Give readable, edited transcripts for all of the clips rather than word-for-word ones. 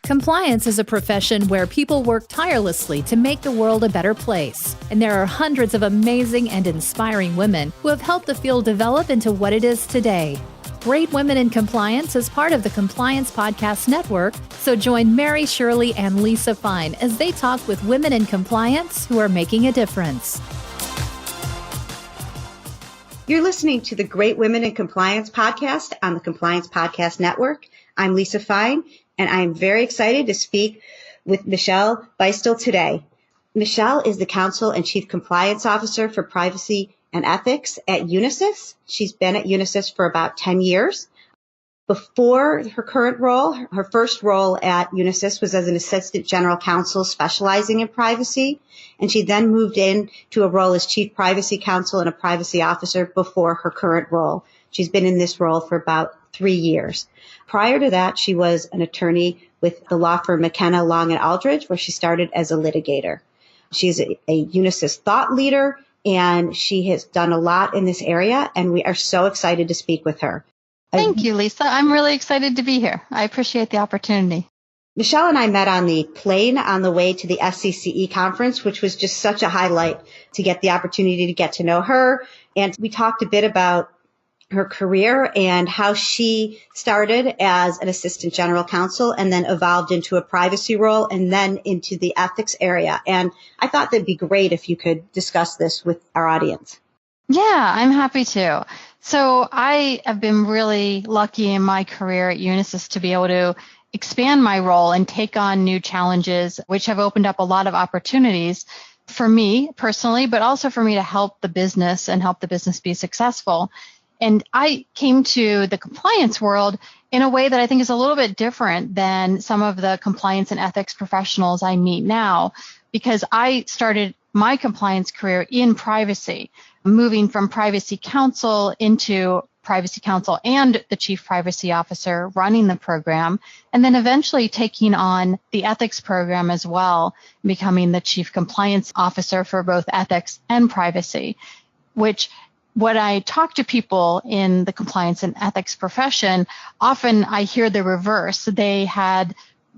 Compliance is a profession where people work tirelessly to make the world a better place. And there are hundreds of amazing and inspiring women who have helped the field develop into what it is today. Great Women in Compliance is part of the Compliance Podcast Network, so join Mary, Shirley, and Lisa Fine as they talk with women in compliance who are making a difference. You're listening to the Great Women in Compliance podcast on the Compliance Podcast Network. I'm Lisa Fine, and I am very excited to speak with Michelle Beistle today. Michelle is the Counsel and Chief Compliance Officer for Privacy and Ethics at Unisys. She's been at Unisys for about 10 years. Before her current role, her first role at Unisys was as an Assistant General Counsel specializing in privacy, and she then moved into a role as Chief Privacy Counsel and a Privacy Officer before her current role. She's been in this role for about 3 years. Prior to that, she was an attorney with the law firm McKenna, Long & Aldridge, where she started as a litigator. She's a Unisys thought leader, and she has done a lot in this area, and we are so excited to speak with her. Thank you, Lisa. I'm really excited to be here. I appreciate the opportunity. Michelle and I met on the plane on the way to the SCCE conference, which was just such a highlight to get the opportunity to get to know her. And we talked a bit about her career and how she started as an assistant general counsel and then evolved into a privacy role and then into the ethics area. And I thought that'd be great if you could discuss this with our audience. Yeah, I'm happy to. So I have been really lucky in my career at Unisys to be able to expand my role and take on new challenges, which have opened up a lot of opportunities for me personally, but also for me to help the business and help the business be successful. And I came to the compliance world in a way that I think is a little bit different than some of the compliance and ethics professionals I meet now, because I started my compliance career in privacy, moving from privacy counsel into privacy counsel and the chief privacy officer running the program, and then eventually taking on the ethics program as well, becoming the chief compliance officer for both ethics and privacy, which when I talk to people in the compliance and ethics profession, often I hear the reverse. They had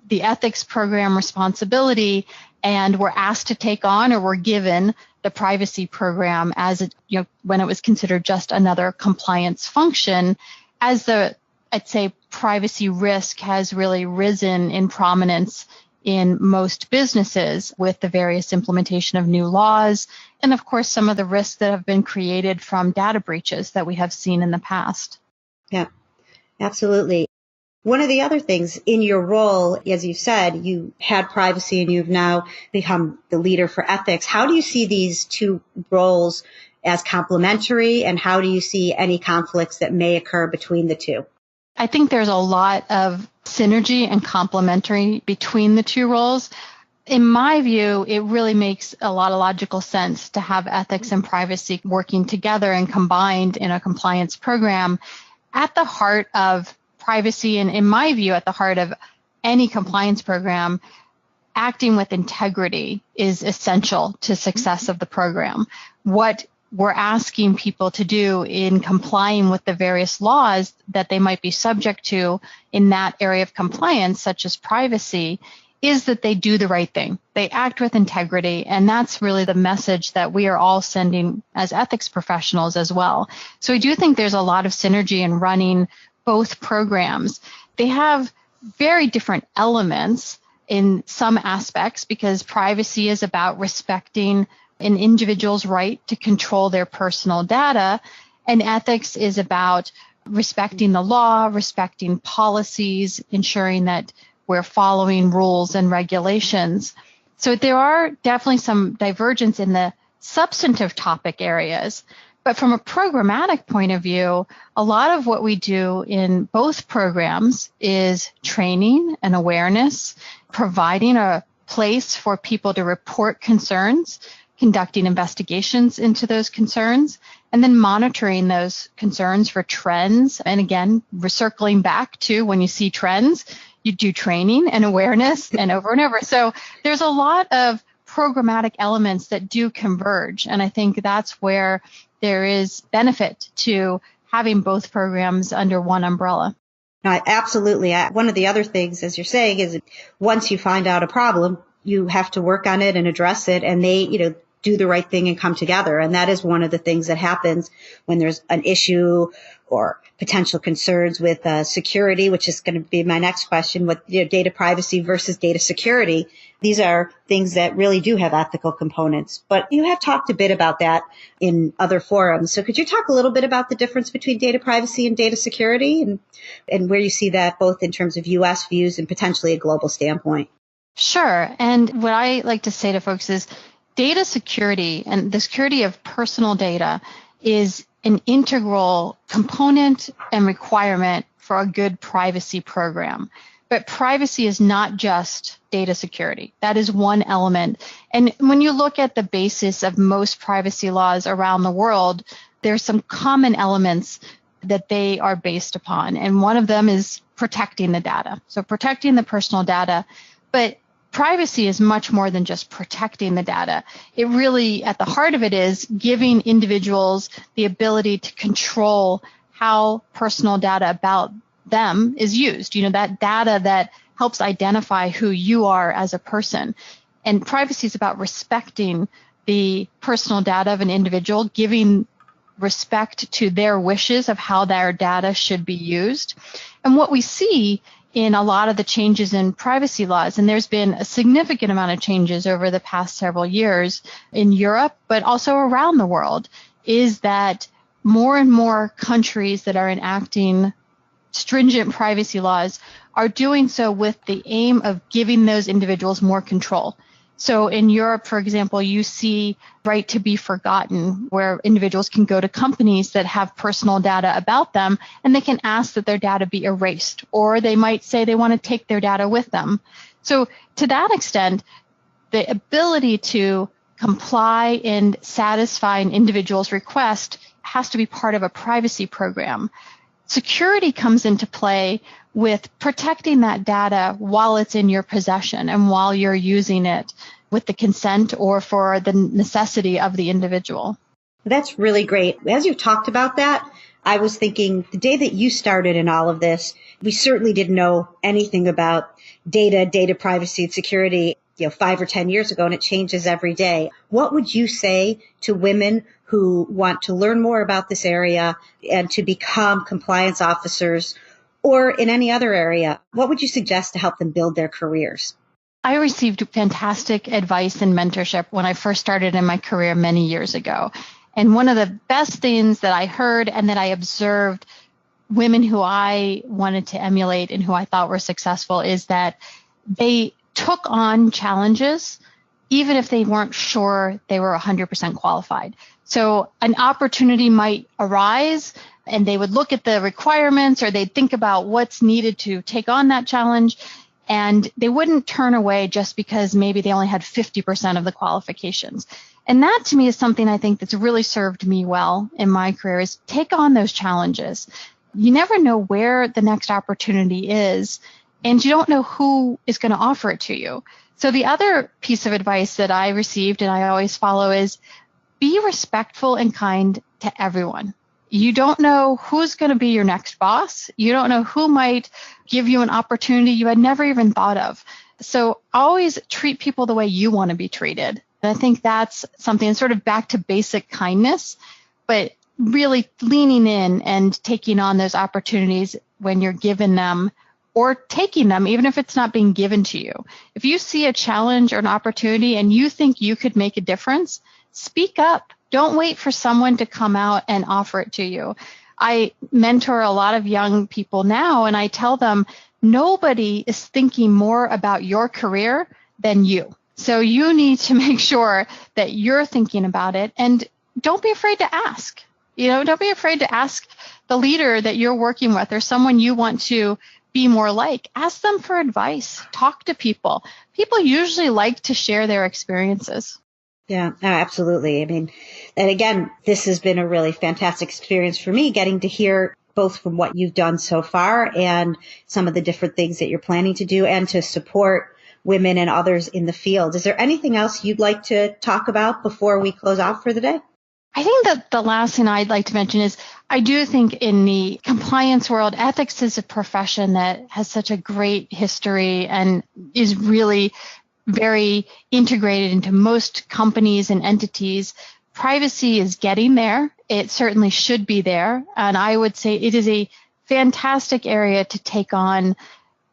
the ethics program responsibility and were asked to take on or were given the privacy program as when it was considered just another compliance function, as I'd say privacy risk has really risen in prominence in most businesses with the various implementation of new laws, and of course some of the risks that have been created from data breaches that we have seen in the past. Yeah, absolutely. One of the other things in your role, as you said, you had privacy and you've now become the leader for ethics. How do you see these two roles as complementary, and how do you see any conflicts that may occur between the two? I think there's a lot of synergy and complementary between the two roles. In my view, it really makes a lot of logical sense to have ethics and privacy working together and combined in a compliance program. At the heart of privacy, and in my view, at the heart of any compliance program, acting with integrity is essential to success of the program. What we're asking people to do in complying with the various laws that they might be subject to in that area of compliance, such as privacy, is that they do the right thing. They act with integrity, and that's really the message that we are all sending as ethics professionals as well. So I do think there's a lot of synergy in running both programs. They have very different elements in some aspects, because privacy is about respecting an individual's right to control their personal data, and ethics is about respecting the law, respecting policies, ensuring that we're following rules and regulations. So there are definitely some divergence in the substantive topic areas. But from a programmatic point of view, a lot of what we do in both programs is training and awareness, providing a place for people to report concerns, conducting investigations into those concerns, and then monitoring those concerns for trends. And again, recircling back to when you see trends, you do training and awareness and over. So there's a lot of programmatic elements that do converge. And I think that's where there is benefit to having both programs under one umbrella. No, absolutely. One of the other things, as you're saying, is once you find out a problem, you have to work on it and address it, and they, do the right thing and come together. And that is one of the things that happens when there's an issue or potential concerns with security, which is going to be my next question, with data privacy versus data security. These are things that really do have ethical components. But you have talked a bit about that in other forums. So could you talk a little bit about the difference between data privacy and data security and where you see that both in terms of U.S. views and potentially a global standpoint? Sure. And what I like to say to folks is data security and the security of personal data is an integral component and requirement for a good privacy program. But privacy is not just data security. That is one element. And when you look at the basis of most privacy laws around the world, there's some common elements that they are based upon. And one of them is protecting the data. So protecting the personal data. But privacy is much more than just protecting the data. It really, at the heart of it, is giving individuals the ability to control how personal data about them is used. That data that helps identify who you are as a person. And privacy is about respecting the personal data of an individual, giving respect to their wishes of how their data should be used. And what we see in a lot of the changes in privacy laws, and there's been a significant amount of changes over the past several years in Europe, but also around the world, is that more and more countries that are enacting stringent privacy laws are doing so with the aim of giving those individuals more control. So in Europe, for example, you see right to be forgotten, where individuals can go to companies that have personal data about them, and they can ask that their data be erased, or they might say they want to take their data with them. So to that extent, the ability to comply and satisfy an individual's request has to be part of a privacy program. Security comes into play with protecting that data while it's in your possession and while you're using it with the consent or for the necessity of the individual. That's really great. As you've talked about that, I was thinking the day that you started in all of this, we certainly didn't know anything about data privacy and security, 5 or 10 years ago, and it changes every day. What would you say to women who want to learn more about this area and to become compliance officers or in any other area? What would you suggest to help them build their careers? I received fantastic advice and mentorship when I first started in my career many years ago. And one of the best things that I heard and that I observed women who I wanted to emulate and who I thought were successful is that they took on challenges even if they weren't sure they were 100% qualified. So an opportunity might arise and they would look at the requirements or they'd think about what's needed to take on that challenge. And they wouldn't turn away just because maybe they only had 50% of the qualifications. And that to me is something I think that's really served me well in my career, is take on those challenges. You never know where the next opportunity is, and you don't know who is going to offer it to you. So the other piece of advice that I received and I always follow is be respectful and kind to everyone. You don't know who's going to be your next boss. You don't know who might give you an opportunity you had never even thought of. So always treat people the way you want to be treated. And I think that's something sort of back to basic kindness, but really leaning in and taking on those opportunities when you're given them or taking them, even if it's not being given to you. If you see a challenge or an opportunity and you think you could make a difference, speak up. Don't wait for someone to come out and offer it to you. I mentor a lot of young people now, and I tell them nobody is thinking more about your career than you. So you need to make sure that you're thinking about it, and don't be afraid to ask. Don't be afraid to ask the leader that you're working with or someone you want to be more like. Ask them for advice. Talk to people. People usually like to share their experiences. Yeah, absolutely. I mean, and again, this has been a really fantastic experience for me, getting to hear both from what you've done so far and some of the different things that you're planning to do and to support women and others in the field. Is there anything else you'd like to talk about before we close out for the day? I think that the last thing I'd like to mention is I do think in the compliance world, ethics is a profession that has such a great history and is really very integrated into most companies and entities. Privacy is getting there. It certainly should be there. And I would say it is a fantastic area to take on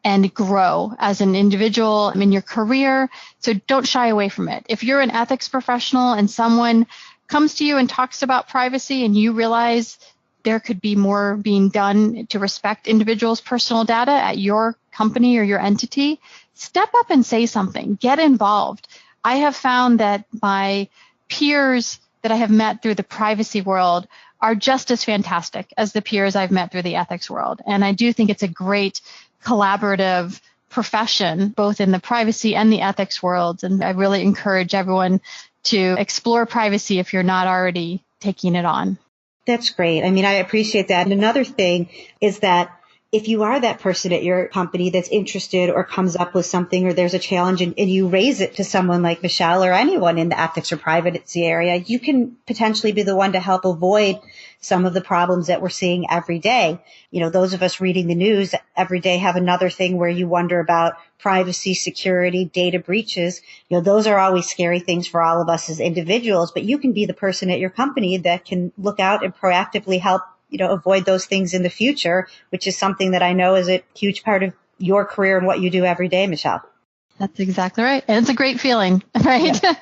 and grow as an individual in your career. So don't shy away from it. If you're an ethics professional and someone comes to you and talks about privacy and you realize there could be more being done to respect individuals' personal data at your company or your entity, step up and say something. Get involved. I have found that my peers that I have met through the privacy world are just as fantastic as the peers I've met through the ethics world. And I do think it's a great collaborative profession, both in the privacy and the ethics worlds. And I really encourage everyone to explore privacy if you're not already taking it on. That's great. I mean, I appreciate that. And another thing is that if you are that person at your company that's interested or comes up with something or there's a challenge and you raise it to someone like Michelle or anyone in the ethics or privacy area, you can potentially be the one to help avoid some of the problems that we're seeing every day. You know, those of us reading the news every day have another thing where you wonder about privacy, security, data breaches. You know, those are always scary things for all of us as individuals, but you can be the person at your company that can look out and proactively help avoid those things in the future, which is something that I know is a huge part of your career and what you do every day, Michelle. That's exactly right. And it's a great feeling, right? Yeah.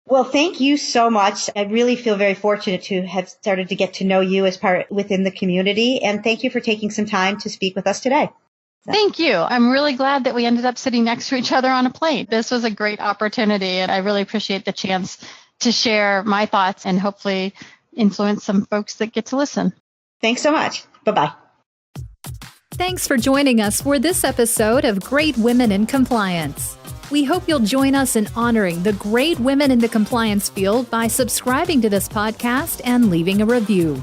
Well, thank you so much. I really feel very fortunate to have started to get to know you as part within the community. And thank you for taking some time to speak with us today. Thank you. I'm really glad that we ended up sitting next to each other on a plane. This was a great opportunity, and I really appreciate the chance to share my thoughts and hopefully influence some folks that get to listen. Thanks so much. Bye-bye. Thanks for joining us for this episode of Great Women in Compliance. We hope you'll join us in honoring the great women in the compliance field by subscribing to this podcast and leaving a review.